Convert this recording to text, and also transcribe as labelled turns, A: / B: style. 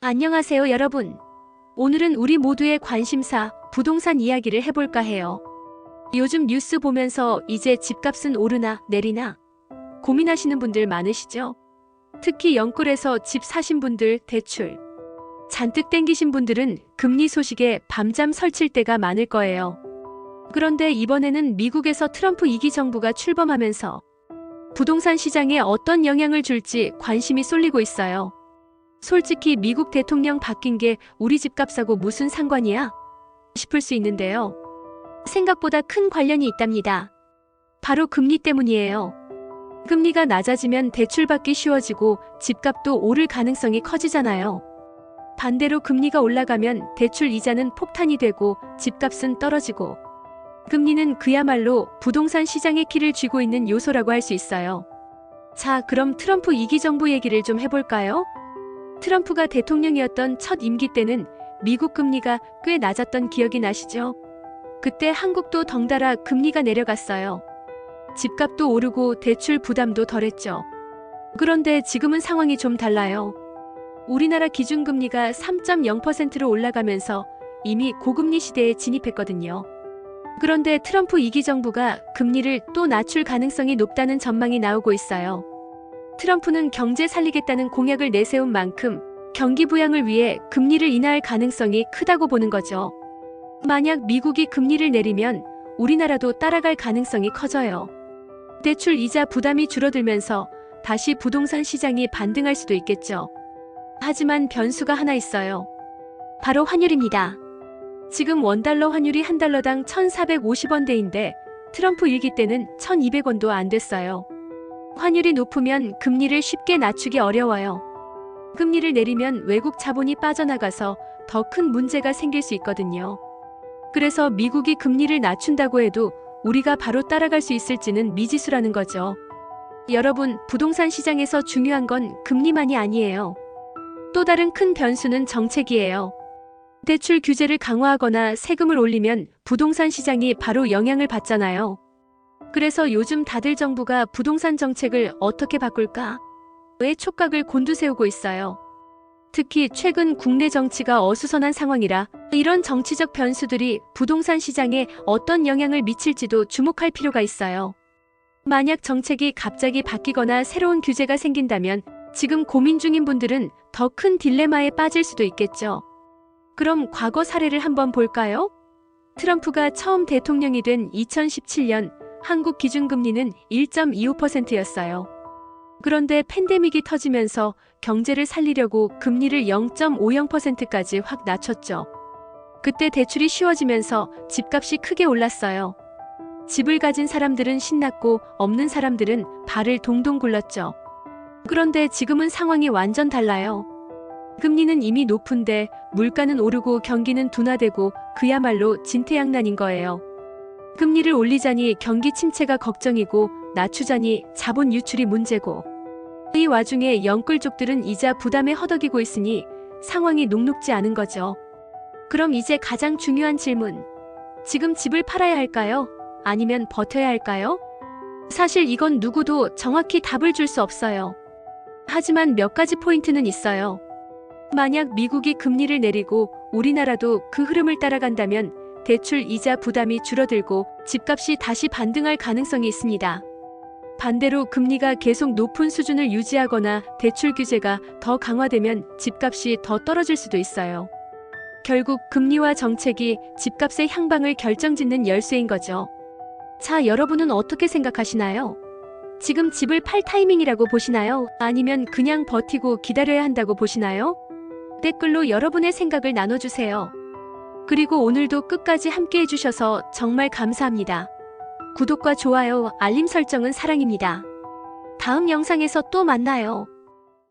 A: 안녕하세요, 여러분. 오늘은 우리 모두의 관심사, 부동산 이야기를 해볼까 해요. 요즘 뉴스 보면서 이제 집값은 오르나 내리나 고민하시는 분들 많으시죠? 특히 영끌에서 집 사신 분들, 대출 잔뜩 땡기신 분들은 금리 소식에 밤잠 설칠 때가 많을 거예요. 그런데 이번에는 미국에서 트럼프 2기 정부가 출범하면서 부동산 시장에 어떤 영향을 줄지 관심이 쏠리고 있어요. 솔직히 미국 대통령 바뀐 게 우리 집값하고 무슨 상관이야? 싶을 수 있는데요. 생각보다 큰 관련이 있답니다. 바로 금리 때문이에요. 금리가 낮아지면 대출받기 쉬워지고 집값도 오를 가능성이 커지잖아요. 반대로 금리가 올라가면 대출 이자는 폭탄이 되고 집값은 떨어지고, 금리는 그야말로 부동산 시장의 키를 쥐고 있는 요소라고 할 수 있어요. 자, 그럼 트럼프 2기 정부 얘기를 좀 해볼까요? 트럼프가 대통령이었던 첫 임기 때는 미국 금리가 꽤 낮았던 기억이 나시죠? 그때 한국도 덩달아 금리가 내려갔어요. 집값도 오르고 대출 부담도 덜했죠. 그런데 지금은 상황이 좀 달라요. 우리나라 기준금리가 3.0%로 올라가면서 이미 고금리 시대에 진입했거든요. 그런데 트럼프 2기 정부가 금리를 또 낮출 가능성이 높다는 전망이 나오고 있어요. 트럼프는 경제 살리겠다는 공약을 내세운 만큼 경기 부양을 위해 금리를 인하할 가능성이 크다고 보는 거죠. 만약 미국이 금리를 내리면 우리나라도 따라갈 가능성이 커져요. 대출 이자 부담이 줄어들면서 다시 부동산 시장이 반등할 수도 있겠죠. 하지만 변수가 하나 있어요. 바로 환율입니다. 지금 원달러 환율이 한 달러당 1,450원대인데 트럼프 1기 때는 1,200원도 안 됐어요. 환율이 높으면 금리를 쉽게 낮추기 어려워요. 금리를 내리면 외국 자본이 빠져나가서 더 큰 문제가 생길 수 있거든요. 그래서 미국이 금리를 낮춘다고 해도 우리가 바로 따라갈 수 있을지는 미지수라는 거죠. 여러분, 부동산 시장에서 중요한 건 금리만이 아니에요. 또 다른 큰 변수는 정책이에요. 대출 규제를 강화하거나 세금을 올리면 부동산 시장이 바로 영향을 받잖아요. 그래서 요즘 다들 정부가 부동산 정책을 어떻게 바꿀까? 의 촉각을 곤두세우고 있어요. 특히 최근 국내 정치가 어수선한 상황이라 이런 정치적 변수들이 부동산 시장에 어떤 영향을 미칠지도 주목할 필요가 있어요. 만약 정책이 갑자기 바뀌거나 새로운 규제가 생긴다면 지금 고민 중인 분들은 더 큰 딜레마에 빠질 수도 있겠죠. 그럼 과거 사례를 한번 볼까요? 트럼프가 처음 대통령이 된 2017년 한국 기준금리는 1.25%였어요. 그런데 팬데믹이 터지면서 경제를 살리려고 금리를 0.50%까지 확 낮췄죠. 그때 대출이 쉬워지면서 집값이 크게 올랐어요. 집을 가진 사람들은 신났고 없는 사람들은 발을 동동 굴렀죠. 그런데 지금은 상황이 완전 달라요. 금리는 이미 높은데 물가는 오르고 경기는 둔화되고 그야말로 진퇴양난인 거예요. 금리를 올리자니 경기 침체가 걱정이고 낮추자니 자본 유출이 문제고, 이 와중에 영끌족들은 이자 부담에 허덕이고 있으니 상황이 녹록지 않은 거죠. 그럼 이제 가장 중요한 질문. 지금 집을 팔아야 할까요? 아니면 버텨야 할까요? 사실 이건 누구도 정확히 답을 줄 수 없어요. 하지만 몇 가지 포인트는 있어요. 만약 미국이 금리를 내리고 우리나라도 그 흐름을 따라간다면 대출 이자 부담이 줄어들고 집값이 다시 반등할 가능성이 있습니다. 반대로 금리가 계속 높은 수준을 유지하거나 대출 규제가 더 강화되면 집값이 더 떨어질 수도 있어요. 결국 금리와 정책이 집값의 향방을 결정짓는 열쇠인 거죠. 자, 여러분은 어떻게 생각하시나요? 지금 집을 팔 타이밍이라고 보시나요? 아니면 그냥 버티고 기다려야 한다고 보시나요? 댓글로 여러분의 생각을 나눠주세요. 그리고 오늘도 끝까지 함께 해주셔서 정말 감사합니다. 구독과 좋아요, 알림 설정은 사랑입니다. 다음 영상에서 또 만나요.